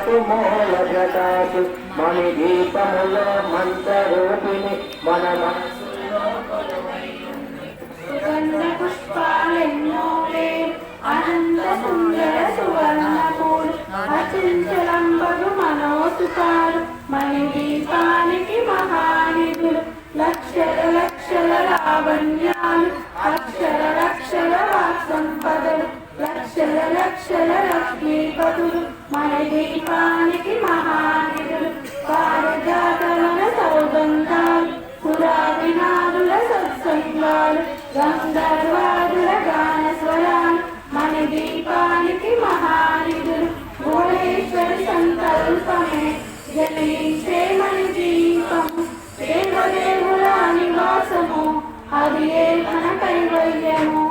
మనకు మూల జటాసు మణి దీపములో మంత్రరూపిణి మన మనసులో సుగంధ పుష్పాలెన్నో అనంత సుందర సువర్ణపూలు అచంచలంబగు మనోసుకాలు మణి దీపానికి మహానిధులు లక్షల లక్షల లావణ్యాలు అక్షర లక్షల వాక్సంపదలు లక్షల లక్షల లక్ష్మీపతులు మన దీపానికి మహానిధులు పారిజాతవన సౌగంధాలు పురావినాదుల సత్సంగాలు గంధర్వాదుల గాన స్వరాలు మన దీపానికి మహానిధులు భువనేశ్వరి సంకల్పమే జలించే మన దీపము దేవదేవుల నివాసము అది ఏ మన కైవల్యము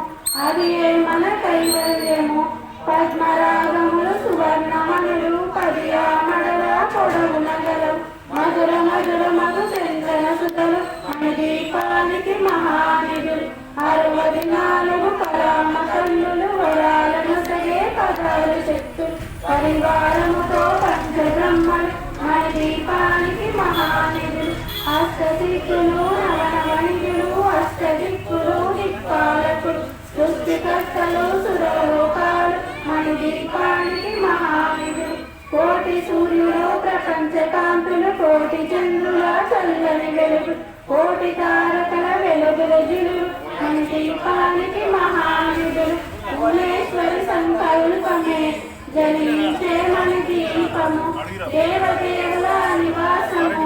అది ఏ మన కైవల్యము పద్మరాగములు సువర్ణమణులు పదియామడల పొడవున గలవు మధుర మధుర మధు చంద్రన సుతలు మన దీపానికి మహానిధులు 64 పరామ కన్నులు వరాలను సగే పదాలు శక్తులు పరివారముతో పంచబ్రహ్మలు మన దీపానికి మహానిధులు అష్టదిక్కులు నవనవనిధులు అష్టదిక్కులు దిక్పాలకులు సృష్టికర్తలు సురలోకాలు మన దీపానికి మహానిధులు కోటి సూర్యులు ప్రపంచ కాంతులు కోటి చంద్రుల చల్లని వెలుగు కోటి తారకల వెలుగుల జిలుగు మన దీపానికి మహానిధులు భువనేశ్వరి సంకల్పమే జలించే మన దీపము దేవదేవుల నివాసము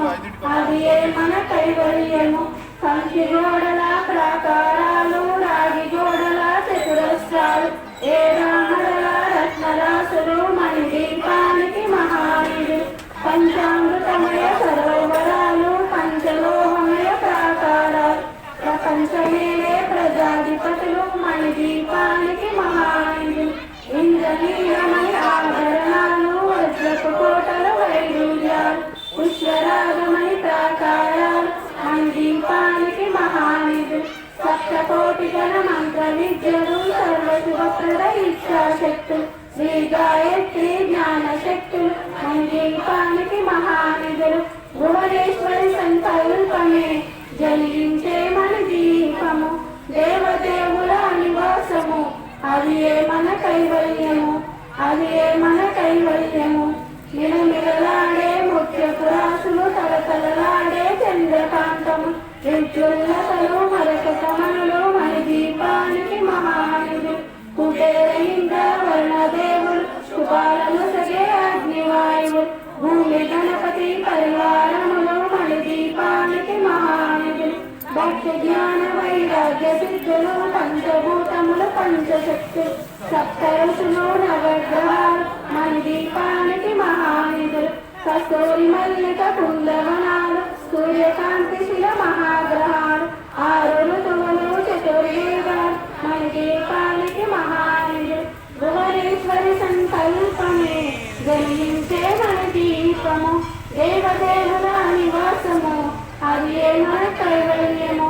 అది ఏ మన కైవల్యము కంకి గోడల ప్రాకారాలు రాగి గోడల చతురస్రాలు ఏడామడల రత్నరాసులు మన దీపానికి మహానిధులు పంచామృతమయ సరోవరాలు పంచలోహమయ ప్రాకారాలు ప్రపంచమేలే ప్రజాధిపతులు మన దీపానికి మహానిధులు ఇంద్రనీలమయ ఆభరణాలు వజ్రపు కోటల వైడూర్యాలు పుష్పరాగమణి ప్రాకారాలు మన దీపానికి మహానిధులు సప్తకోటి గణ మంత్ర విద్యలు సర్వశుభప్రద ఇచ్ఛాశక్తులు శ్రీ గాయత్రి జ్ఞాన శక్తులు మన దీపానికి మహానిధులు భువనేశ్వరి సంకల్పమే జలించే మన దీపము దేవదేవుల నివాసము అది ఏ మన కైవల్యము అది ఏ మన కైవల్యము మిలమిలలాడే ముత్యపు రాసులు తలతలలాడే చంద్రకాంతము విద్యుల్లతలు మరకతమనులు మన దీపానికి మహానిధులు కుబేర ఇంద్ర వర్ణదేవులు శుభాలను సగే అగ్నివాయువులు భూమి గణపతి పరివారములు మన దీపానికి మహానిధులు భక్తి జ్ఞాన వైరాగ్య సిద్ధులు పంచభూతములు పంచశక్తులు సప్తరుషులు నవగ్రహాలు మన దీపానికి మహానిధులు కస్తూరి మల్లిక కుందవనాలు సూర్యకాంతి శిల మహాగ్రహాలు 6 ఋతువులు చతుర్వేదాలు మన దీపానికి మహానిధులు భువనేశ్వరి సంకల్పమే జలించే మన దీపము దేవదేవుల నివాసము అది ఏ మన కైవల్యము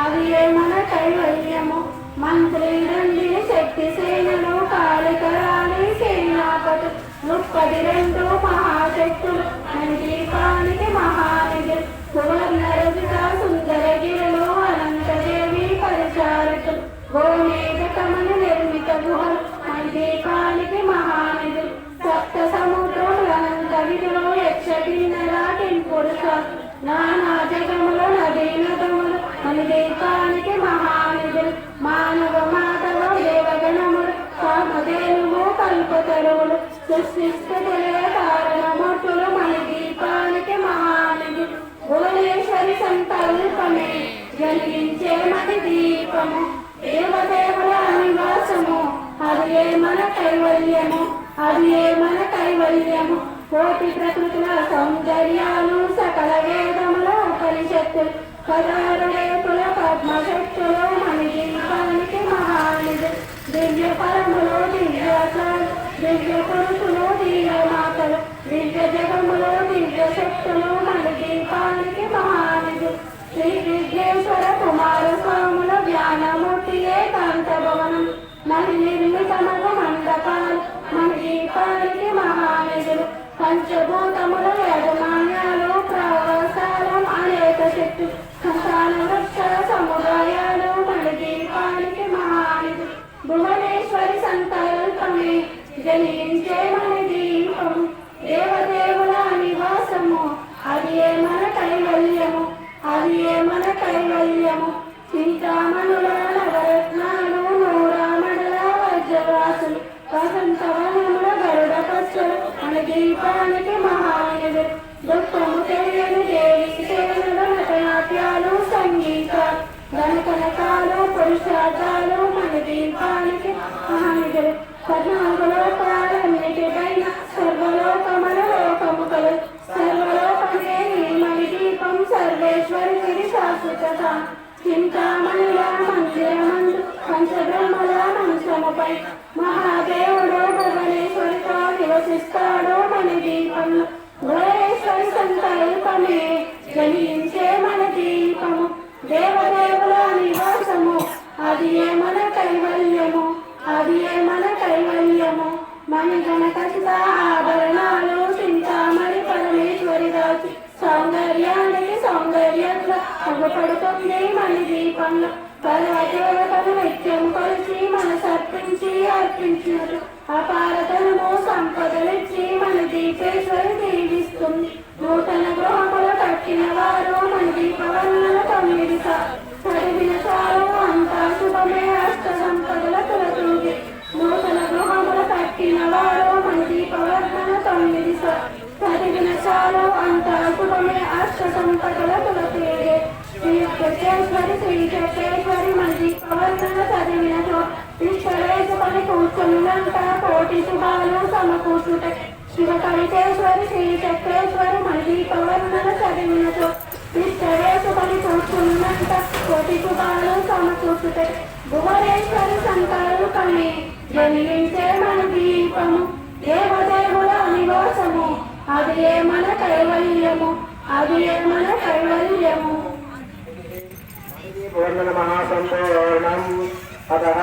అది ఏ మన కైవల్యము మంత్రి రండి శక్తి సేనలు కాళికరాణి సేనాపతులు 32 మహాశక్తులు మన దీపానికి మహానిధులు సువర్ణ రజిత సుందర గిరులు అనంతదేవి పరిచారకులు గోమేఘకమన నిర్మిత గుహలు మన దీపానికి మహానిధులు సప్త సముద్రులు అనంత విధులు యక్షకిన్నెల కింపురుషాలు నానా జగములు నదీ నదములు మన దీపానికి మహానిధులు మానవ మాధవ దేవగణములు కామధేనువు కల్పతరువులు సృష్టిస్థితులే కారణమూర్తులు మన దీపానికి మహానిధులు భువనేశ్వరి సంకల్పమే జలించే మన దీపము దేవదేవుల నివాసము అది ఏ మన కైవల్యము అది ఏ మన కైవల్యము కోటి ప్రకృతుల సౌందర్యాలు సకల వేదముల ఉపనిషత్తులు 16 రేపుల పద్మశక్తులు మన దీపానికి మహానిధులు దివ్య పరములు దివ్యాసాలు దివ్య పురుషులు దివ్య మాతలు దివ్య జగములు దివ్య శక్తులు మన దీపానికి మహానిధులు శ్రీ విఘ్నేశ్వర కుమార స్వాముల జ్ఞానమూర్తి ఏకాంత భవనం మన నిర్మితమగు మండపాలు మన దీపానికి మహానిధులు పంచభూతముల యాజమాన్యాలు ప్రవాసాలం అనేక శక్తి సంతాన వృక్ష సముదాయాలు మన దీపానికి మహానిధి భువనేశ్వరి సంకల్పమే జనించే మన దీపము దేవదేవుల నివాసము అది ఏ మన కైవల్యము అది ఏ మన కైవల్యము చింతామణుల నవరత్నాలు నూరామణుల వజ్రరాసులు వసంతవనముల గరుడ పచ్చలు మన దీపానికి మహానిధి దుఃఖము తెలియని దేవి సేవలు నటనాట్యాలు సంగీతాలు ధనకనకాలు పురుషార్థాలు మన దీపానికి మహానిధులు పద్నాలుగు లోకాలన్నిటిపైన సర్వలోకముల లోకము కలదు సర్వలోకమే మన దీపం సర్వేశ్వరికి శాశ్వత చింతామణుల మందిరమందు పంచబ్రహ్మల మంచముపై మహాదేవుడు భువనేశ్వరితో నివసిస్తాడు మన దీపంలో భువనేశ్వరి సంకల్పమే జనించే మన దీపము దేవదేవుల నివాసము అది ఏ మన కైవల్యము అది ఏ మన కైవల్యము మణిగణ ఖచ్చిత ఆభరణాలు చింతామణి పరమేశ్వరి దాచి సౌందర్యానికి సౌందర్యంగా అగపడుతుంది మన దీపంలో పర్వదేవతలు నిత్యం కొలిచి మనసర్పించి అర్పించినట్టు అపారతనము సంపదలిచ్చి మన దీపేశ్వరి దీవిస్తుంది నూతన గృహములు కట్టిన వారు మన దీపవర్ణన 9 చదివిన చాలు అంతా శుభమే అష్ట సంపదల తులతూగి నూతన గృహములు కట్టిన వారు మన దీపవర్ణన 9 చదివిన చాలు అంతా శుభమే అష్ట సంపదల తులతూగే శ్రీ చక్రేశ్వరి మన దీపవర్ణన చదివిన విశ్వరేశ్వరి కూర్చున్నంత కోటి శుభాలు సమకూర్చుట శివ కవితేశ్వరి శ్రీ చక్రేశ్వరి మన దీపవర్ణన చదివిన విశ్వరేశ్వరి కూర్చున్నంత కోటి శుభాలు సమకూర్చుట భువనేశ్వరి సంకల్పమే జనించే మన దీపము దేవదేవుల నివాసము అది ఏ మన కైవల్యము అది ఏ మన కైవల్యము పూర్ణ మహాసంపూర్ణం అతః